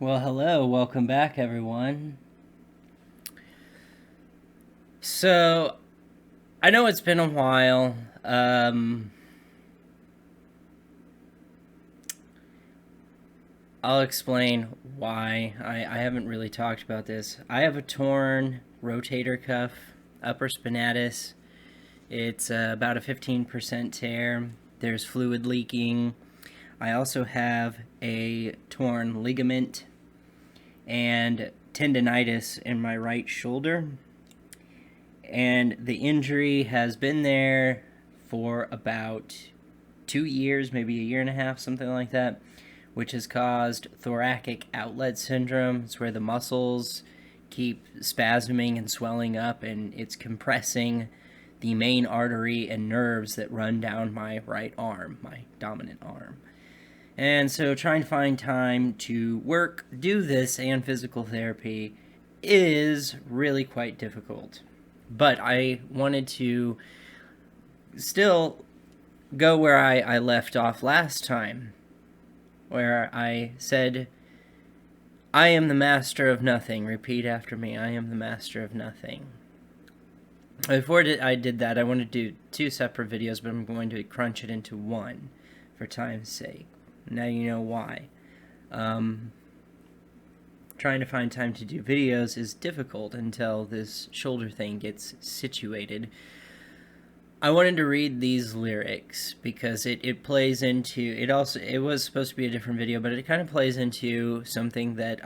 Well, hello, welcome back, everyone. So, I know it's been a while. I'll explain why. I haven't really talked about this. I have a torn rotator cuff, upper spinatus. It's about a 15% tear. There's fluid leaking. I also have a torn ligament and tendonitis in my right shoulder. And the injury has been there for about 2 years, maybe a year and a half, something like that, which has caused thoracic outlet syndrome. It's where the muscles keep spasming and swelling up, and it's compressing the main artery and nerves that run down my right arm, my dominant arm. And so trying to find time to work, do this, and physical therapy is really quite difficult. But I wanted to still go where I left off last time, where I said, I am the master of nothing. Repeat after me, I am the master of nothing. Before I did that, I wanted to do 2 separate videos, but I'm going to crunch it into one for time's sake. Now you know why. Trying to find time to do videos is difficult until this shoulder thing gets situated. I wanted to read these lyrics because it plays into it was supposed to be a different video, but it kind of plays into something that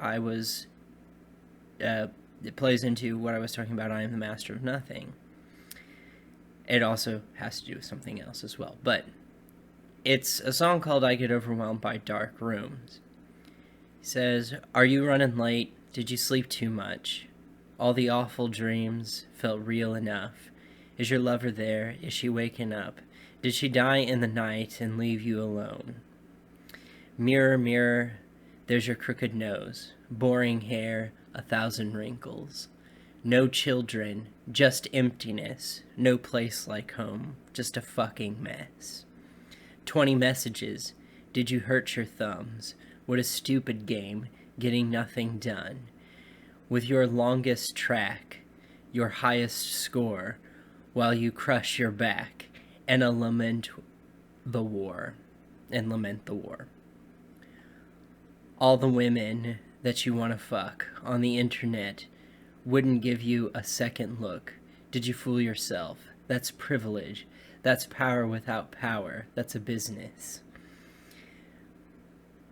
it plays into what I was talking about. I am the master of nothing. It also has to do with something else as well, but it's a song called I Get Overwhelmed by Dark Rooms. He says, are you running late? Did you sleep too much? All the awful dreams felt real enough. Is your lover there? Is she waking up? Did she die in the night and leave you alone? Mirror, mirror, there's your crooked nose, boring hair, 1,000 wrinkles. No children, just emptiness, no place like home, just a fucking mess. 20 messages, did you hurt your thumbs? What a stupid game, getting nothing done. With your longest track, your highest score, while you crush your back and lament the war. All the women that you want to fuck on the internet wouldn't give you a second look. Did you fool yourself? That's privilege. That's power without power. That's a business.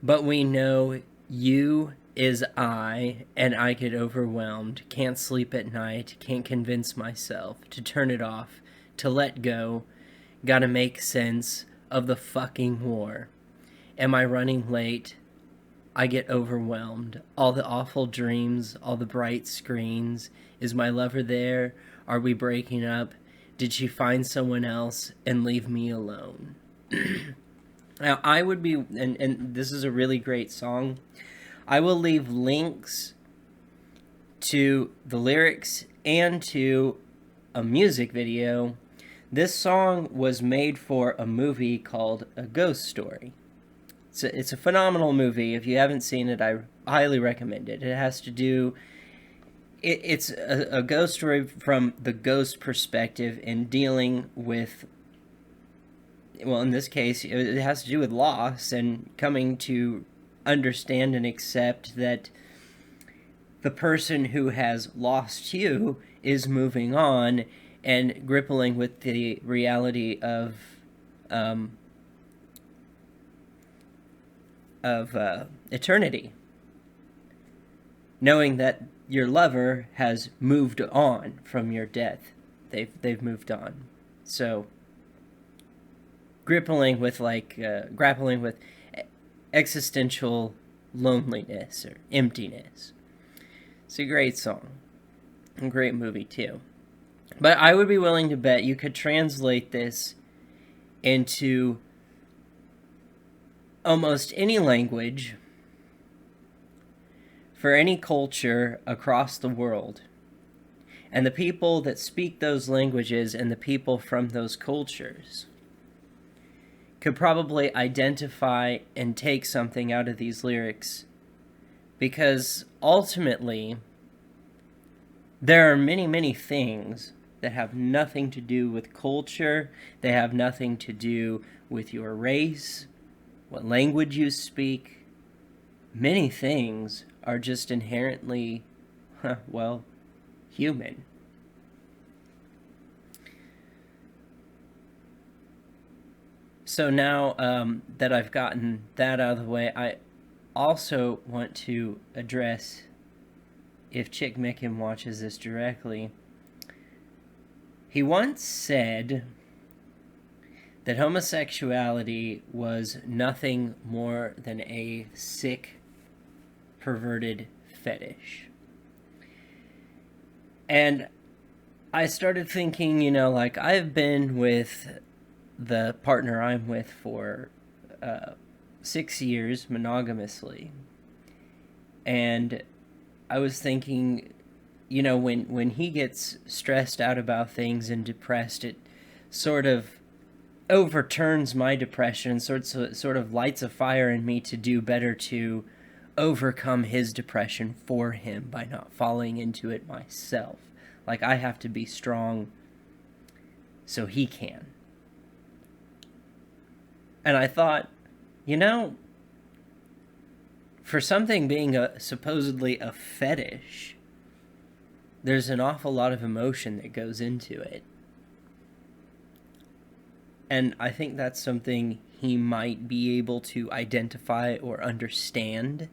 But we know you is I, and I get overwhelmed, can't sleep at night, can't convince myself to turn it off, to let go, gotta make sense of the fucking war. Am I running late? I get overwhelmed. All the awful dreams, all the bright screens. Is my lover there? Are we breaking up? Did she find someone else and leave me alone? Now, I would be, and this is a really great song. I will leave links to the lyrics and to a music video. This song was made for a movie called A Ghost Story. It's a phenomenal movie. If you haven't seen it, I highly recommend it. It has to do... It's a ghost story from the ghost perspective and dealing with... Well, in this case, it has to do with loss and coming to understand and accept that the person who has lost you is moving on and grappling with the reality of eternity, knowing that your lover has moved on from your death. They've moved on. So grappling with existential loneliness or emptiness. It's a great song. A great movie too. But I would be willing to bet you could translate this into almost any language for any culture across the world. And the people that speak those languages and the people from those cultures could probably identify and take something out of these lyrics Because ultimately, there are many, many things that have nothing to do with culture. They have nothing to do with your race, what language you speak. Many things are just inherently, well, human. So now that I've gotten that out of the way, I also want to address, if Chick Micken watches this directly, he once said that homosexuality was nothing more than a sick, perverted fetish. And I started thinking, you know, like, I've been with the partner I'm with for 6 years monogamously. And I was thinking, you know, when he gets stressed out about things and depressed, it sort of overturns my depression, sort of lights a fire in me to do better to overcome his depression for him by not falling into it myself. Like, I have to be strong so he can. And I thought, you know, for something being supposedly a fetish, there's an awful lot of emotion that goes into it. And I think that's something he might be able to identify or understand.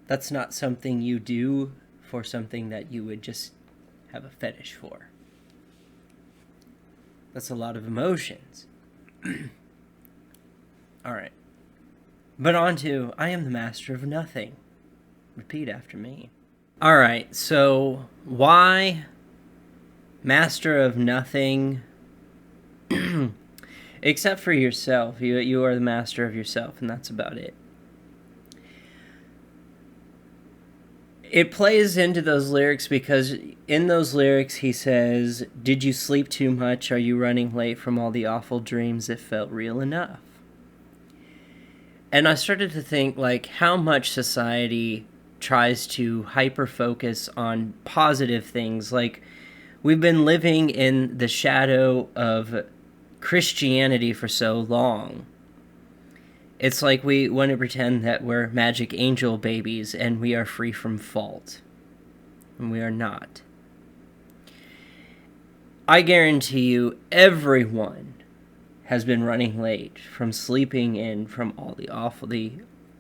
That's not something you do for something that you would just have a fetish for. That's a lot of emotions. All right. But on to, I am the master of nothing. Repeat after me. All right, so why master of nothing? Except for yourself. You are the master of yourself, and that's about it. It plays into those lyrics because in those lyrics he says, "Did you sleep too much? Are you running late from all the awful dreams that felt real enough?" And I started to think, like, how much society tries to hyper-focus on positive things. Like, we've been living in the shadow of Christianity for so long. It's like we want to pretend that we're magic angel babies and we are free from fault. And we are not. I guarantee you, everyone has been running late from sleeping in from all the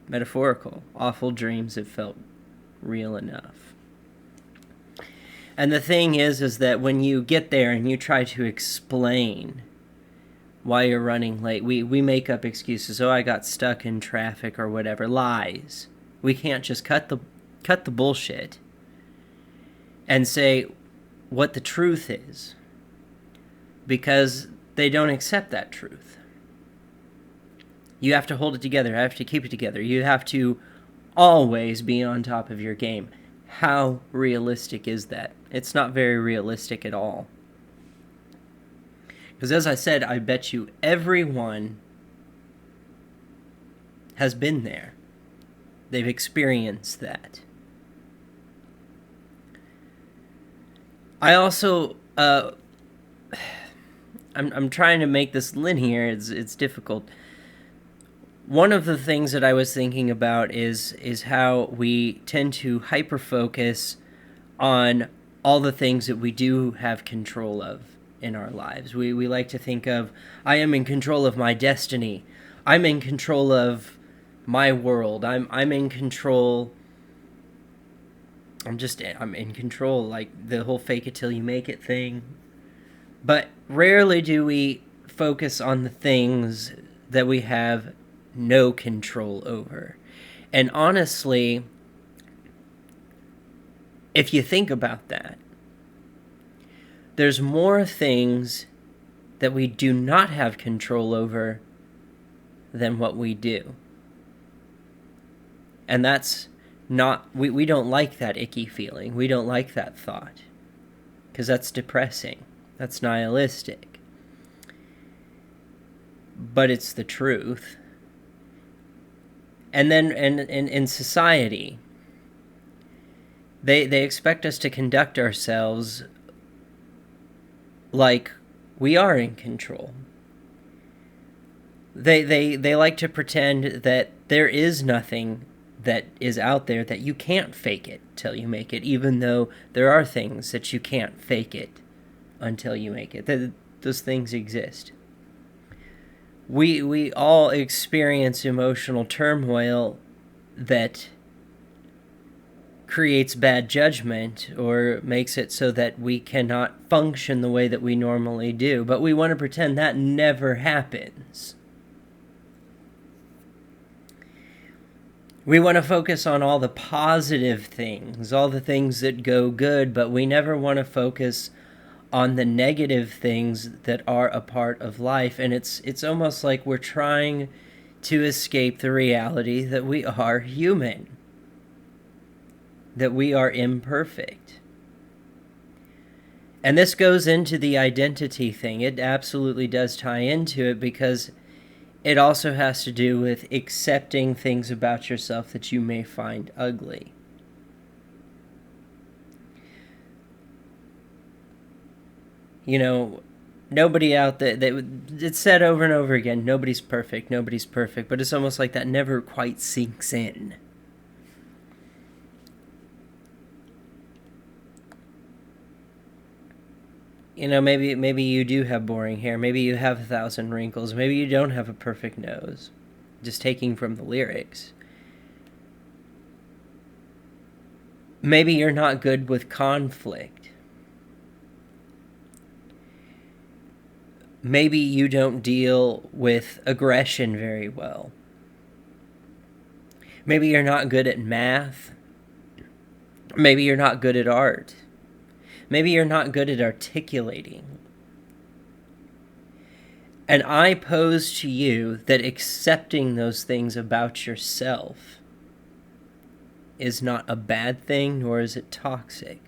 metaphorical, awful dreams that felt real enough. And the thing is that when you get there and you try to explain why you're running late, we make up excuses. Oh, I got stuck in traffic or whatever. Lies. We can't just cut the bullshit and say what the truth is, because they don't accept that truth. You have to hold it together. You have to keep it together. You have to always be on top of your game. How realistic is that? It's not very realistic at all. Because as I said, I bet you everyone has been there. They've experienced that. I also, I'm trying to make this linear. It's difficult. One of the things that I was thinking about is how we tend to hyper-focus on all the things that we do have control of in our lives. We like to think of, I am in control of my destiny. I'm in control of my world. I'm in control. I'm in control, like the whole fake it till you make it thing. But rarely do we focus on the things that we have no control over. And honestly, if you think about that, there's more things that we do not have control over than what we do. And that's not, we don't like that icky feeling. We don't like that thought. Because that's depressing. That's nihilistic. But it's the truth. And then in society, they expect us to conduct ourselves like we are in control. They like to pretend that there is nothing that is out there, that you can't fake it till you make it, even though there are things that you can't fake it until you make it. Those things exist. We all experience emotional turmoil that creates bad judgment or makes it so that we cannot function the way that we normally do, but we want to pretend that never happens. We want to focus on all the positive things, all the things that go good, but we never want to focus on the negative things that are a part of life. And it's almost like we're trying to escape the reality that we are human, that we are imperfect. And this goes into the identity thing. It absolutely does tie into it, because it also has to do with accepting things about yourself that you may find ugly. You know, nobody out there, it's said over and over again, nobody's perfect, but it's almost like that never quite sinks in. You know, maybe you do have boring hair, maybe you have 1,000 wrinkles, maybe you don't have a perfect nose, just taking from the lyrics. Maybe you're not good with conflict. Maybe you don't deal with aggression very well. Maybe you're not good at math. Maybe you're not good at art. Maybe you're not good at articulating. And I pose to you that accepting those things about yourself is not a bad thing, nor is it toxic.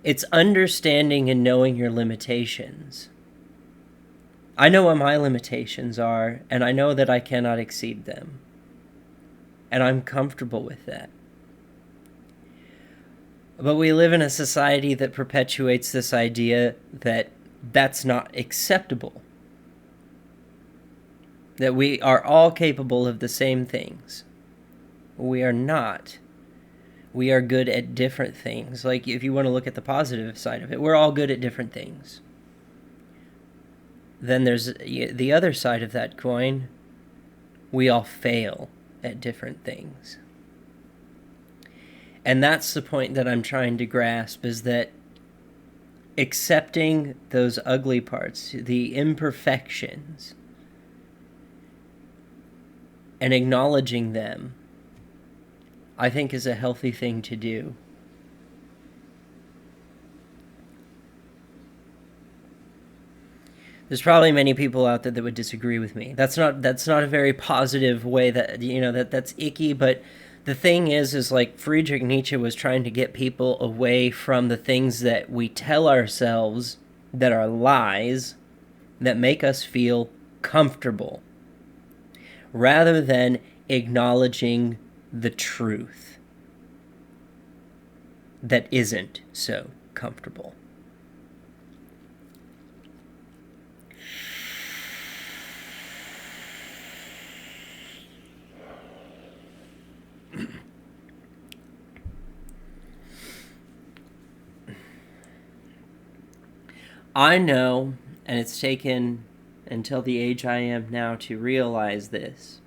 It's understanding and knowing your limitations. I know what my limitations are, and I know that I cannot exceed them. And I'm comfortable with that. But we live in a society that perpetuates this idea that that's not acceptable. That we are all capable of the same things. We are not. We are good at different things. Like, if you want to look at the positive side of it, we're all good at different things. Then there's the other side of that coin. We all fail at different things. And that's the point that I'm trying to grasp, is that accepting those ugly parts, the imperfections, and acknowledging them, I think is a healthy thing to do. There's probably many people out there that would disagree with me. That's not a very positive way, that, you know, that's icky, but the thing is like Friedrich Nietzsche was trying to get people away from the things that we tell ourselves that are lies, that make us feel comfortable, rather than acknowledging the truth that isn't so comfortable. I know, and it's taken until the age I am now to realize this,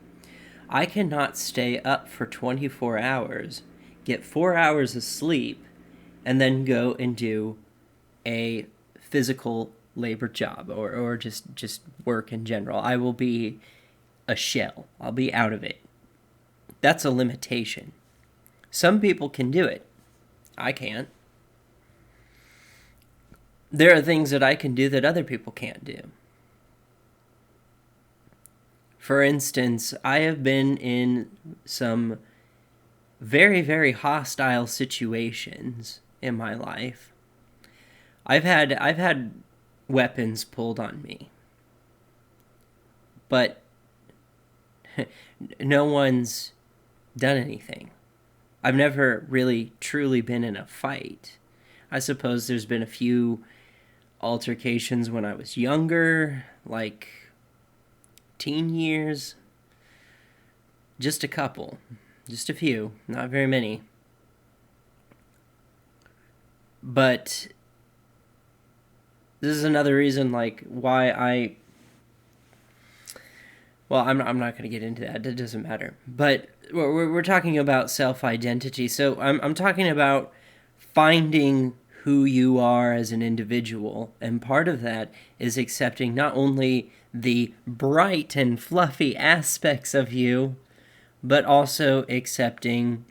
I cannot stay up for 24 hours, get 4 hours of sleep, and then go and do a physical labor job or just work in general. I will be a shell. I'll be out of it. That's a limitation. Some people can do it. I can't. There are things that I can do that other people can't do. For instance, I have been in some very, very hostile situations in my life. I've had weapons pulled on me. But no one's done anything. I've never really truly been in a fight. I suppose there's been a few altercations when I was younger, like teen years. Just a couple. Just a few. Not very many. But this is another reason, like, why I'm not going to get into that. It doesn't matter. But we're talking about self-identity. So I'm talking about finding who you are as an individual. And part of that is accepting not only the bright and fluffy aspects of you, but also accepting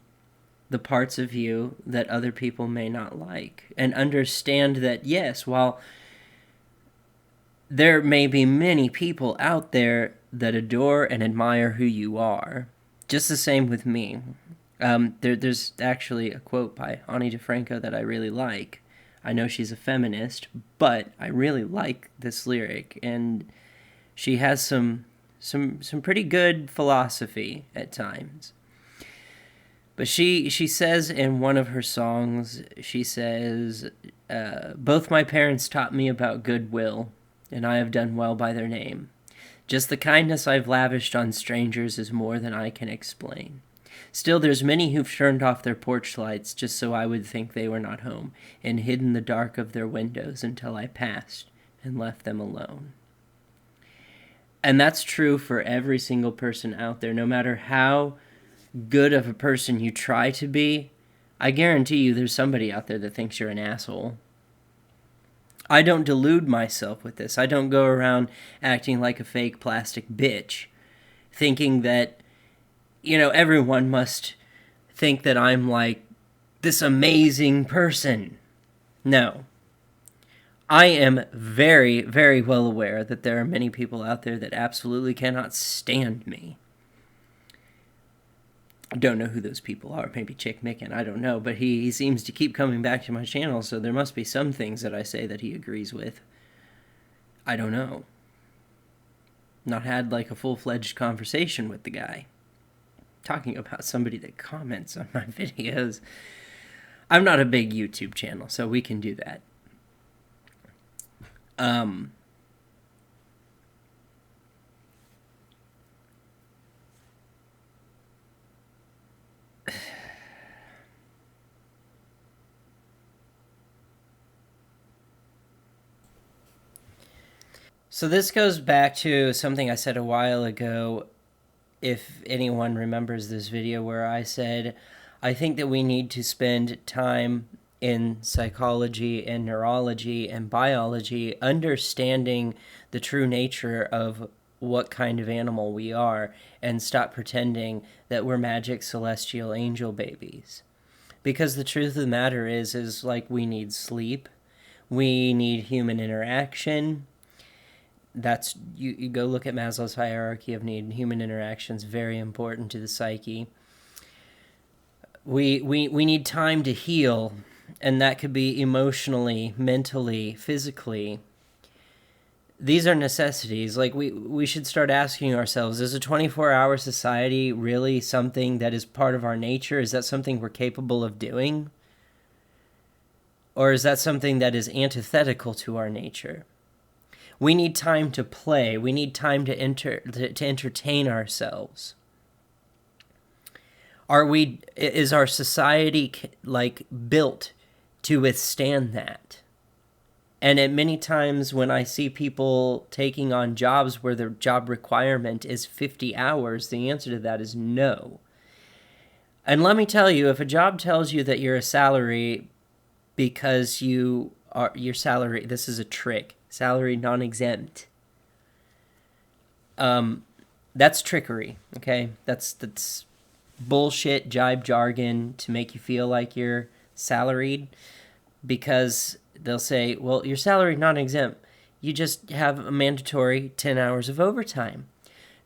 the parts of you that other people may not like. And understand that, yes, while there may be many people out there that adore and admire who you are, just the same with me. There's actually a quote by Ani DeFranco that I really like. I know she's a feminist, but I really like this lyric, and she has some pretty good philosophy at times. But she says in one of her songs, she says, both my parents taught me about goodwill, and I have done well by their name. Just the kindness I've lavished on strangers is more than I can explain. Still, there's many who've turned off their porch lights just so I would think they were not home, and hidden the dark of their windows until I passed and left them alone. And that's true for every single person out there. No matter how good of a person you try to be, I guarantee you there's somebody out there that thinks you're an asshole. I don't delude myself with this. I don't go around acting like a fake plastic bitch, thinking that, everyone must think that I'm like this amazing person. No. I am very, very well aware that there are many people out there that absolutely cannot stand me. I don't know who those people are. Maybe Chick Micken, I don't know. But he seems to keep coming back to my channel, so there must be some things that I say that he agrees with. I don't know. Not had like a full-fledged conversation with the guy. Talking about somebody that comments on my videos. I'm not a big YouTube channel, so we can do that. So this goes back to something I said a while ago, if anyone remembers this video, where I said, I think that we need to spend time in psychology and neurology and biology understanding the true nature of what kind of animal we are, and stop pretending that we're magic celestial angel babies. Because the truth of the matter is like, we need sleep, we need human interaction. That's you go look at Maslow's hierarchy of need. Human interaction is very important to the psyche. We need time to heal, and that could be emotionally, mentally, physically. These are necessities. Like, we should start asking ourselves, is a 24-hour society really something that is part of our nature? Is that something we're capable of doing? Or is that something that is antithetical to our nature? We need time to play. We need time to entertain ourselves. Is our society like built to withstand that? And at many times when I see people taking on jobs where their job requirement is 50 hours, the answer to that is no. And let me tell you, if a job tells you that you're a salary because your salary, this is a trick, salary non-exempt. That's trickery, okay? That's bullshit jibe jargon to make you feel like you're salaried, because they'll say, well, you're salary non-exempt. You just have a mandatory 10 hours of overtime.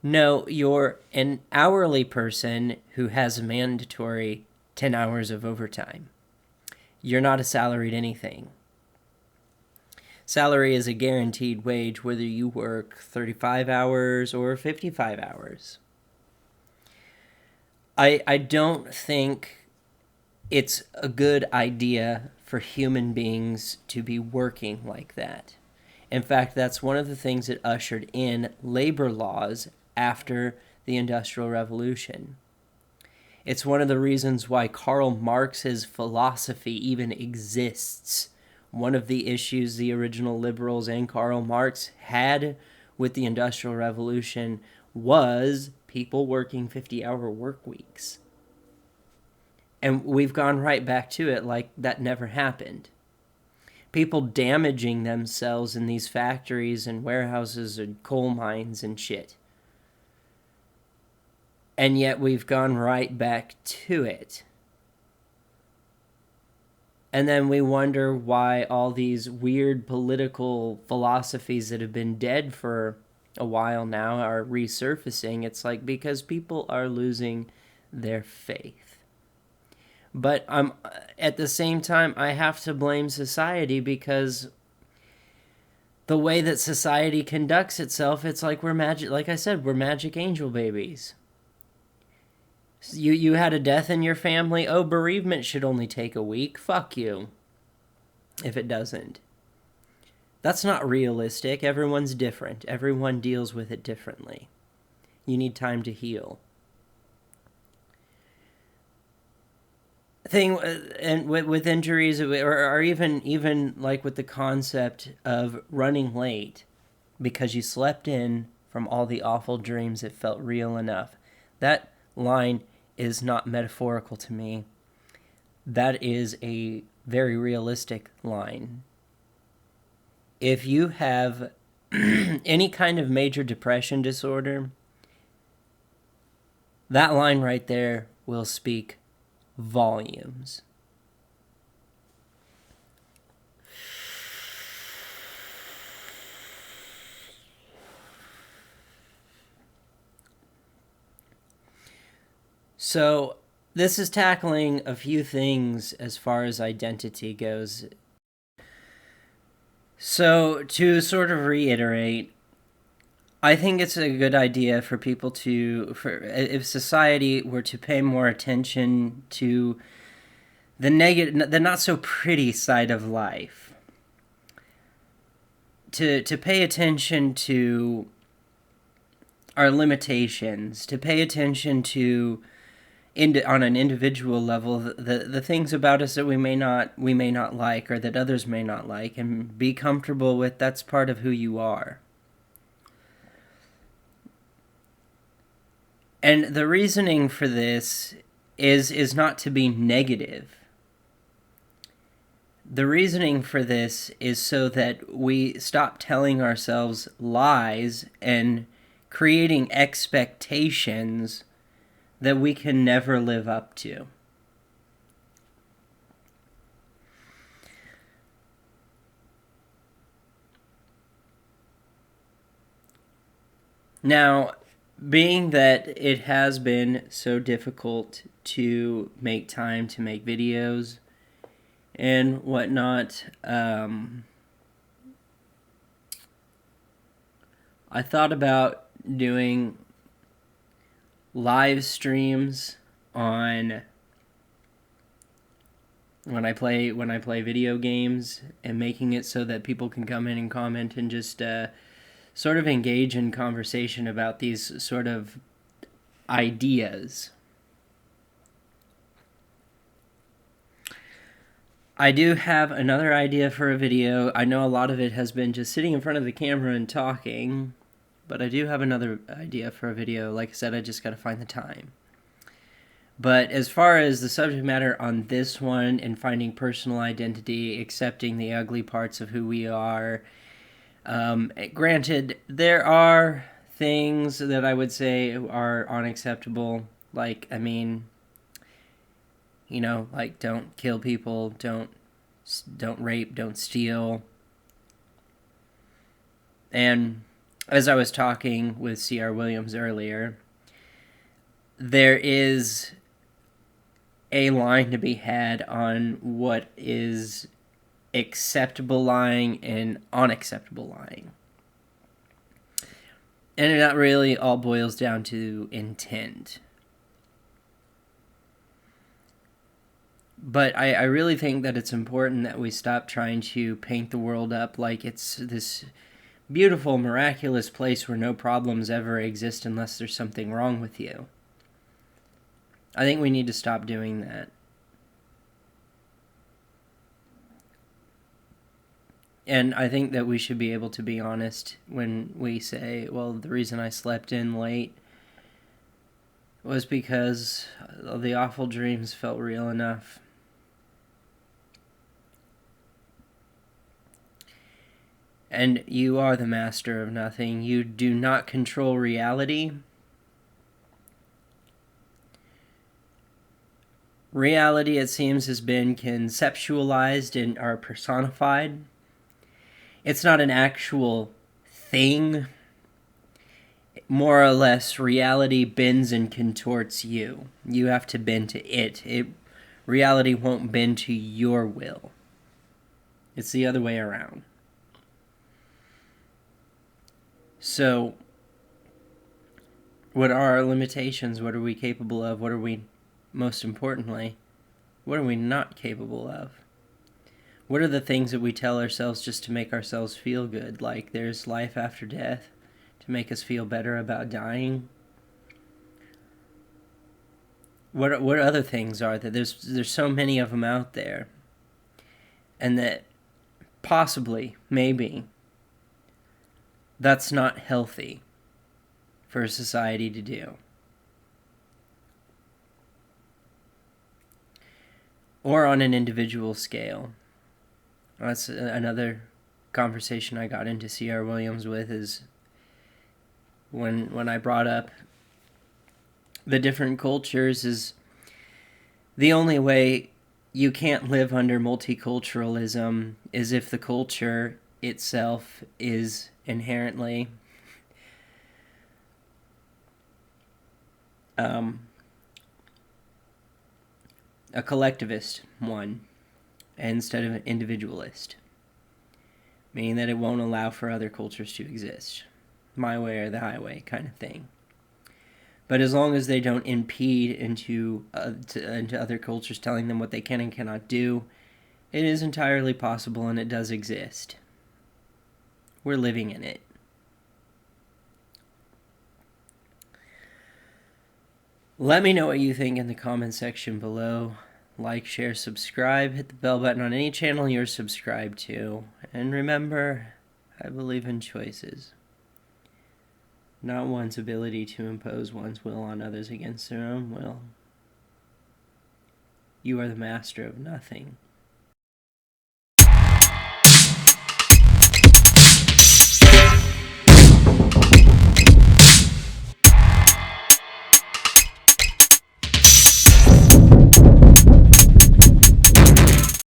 No, you're an hourly person who has a mandatory 10 hours of overtime. You're not a salaried anything. Salary is a guaranteed wage whether you work 35 hours or 55 hours. I don't think it's a good idea for human beings to be working like that. In fact, that's one of the things that ushered in labor laws after the Industrial Revolution. It's one of the reasons why Karl Marx's philosophy even exists. One of the issues the original liberals and Karl Marx had with the Industrial Revolution was people working 50-hour work weeks. And we've gone right back to it like that never happened. People damaging themselves in these factories and warehouses and coal mines and shit. And yet we've gone right back to it. And then we wonder why all these weird political philosophies that have been dead for a while now are resurfacing. It's like because people are losing their faith. But at the same time, I have to blame society because the way that society conducts itself, it's like we're magic. Like I said, we're magic angel babies. You had a death in your family. Oh, bereavement should only take a week. Fuck you. If it doesn't. That's not realistic. Everyone's different. Everyone deals with it differently. You need time to heal. Thing and with injuries or even like with the concept of running late because you slept in from all the awful dreams, it felt real enough. That line is not metaphorical to me. That is a very realistic line. If you have any kind of major depression disorder, that line right there will speak volumes. So this is tackling a few things as far as identity goes. So to sort of reiterate, I think it's a good idea for people if society were to pay more attention to the not so pretty side of life, to pay attention to our limitations, to pay attention to on an individual level the things about us that we may not like or that others may not like, and be comfortable with that's part of who you are. And the reasoning for this is not to be negative. The reasoning for this is so that we stop telling ourselves lies and creating expectations that we can never live up to. Now, being that it has been so difficult to make time to make videos and whatnot, I thought about doing live streams on when I play video games and making it so that people can come in and comment and just sort of engage in conversation about these sort of ideas. I do have another idea for a video. I know a lot of it has been just sitting in front of the camera and talking, but I do have another idea for a video. Like I said, I just got to find the time. But as far as the subject matter on this one and finding personal identity, accepting the ugly parts of who we are, granted, there are things that I would say are unacceptable. Like, I mean, you know, like don't kill people, don't rape, don't steal. And as I was talking with C.R. Williams earlier, there is a line to be had on what is acceptable lying and unacceptable lying. And that really all boils down to intent. But I really think that it's important that we stop trying to paint the world up like it's this beautiful, miraculous place where no problems ever exist unless there's something wrong with you. I think we need to stop doing that. And I think that we should be able to be honest when we say, well, the reason I slept in late was because the awful dreams felt real enough. And you are the master of nothing. You do not control reality. Reality, it seems, has been conceptualized and are personified. It's not an actual thing. More or less, reality bends and contorts you. You have to bend to it. Reality won't bend to your will. It's the other way around. So, what are our limitations? What are we capable of? What are we, most importantly, what are we not capable of? What are the things that we tell ourselves just to make ourselves feel good? Like there's life after death, to make us feel better about dying. What other things are there? There's so many of them out there. And that possibly, maybe, that's not healthy for a society to do. Or on an individual scale. That's another conversation I got into C.R. Williams with, is when I brought up the different cultures, is the only way you can't live under multiculturalism is if the culture itself is inherently a collectivist one instead of an individualist, meaning that it won't allow for other cultures to exist, my way or the highway kind of thing. But as long as they don't impede into other cultures, telling them what they can and cannot do, it is entirely possible, and it does exist. We're living in it. Let me know what you think in the comment section below. Like, share, subscribe, hit the bell button on any channel you're subscribed to. And remember, I believe in choices, not one's ability to impose one's will on others against their own will. You are the master of nothing.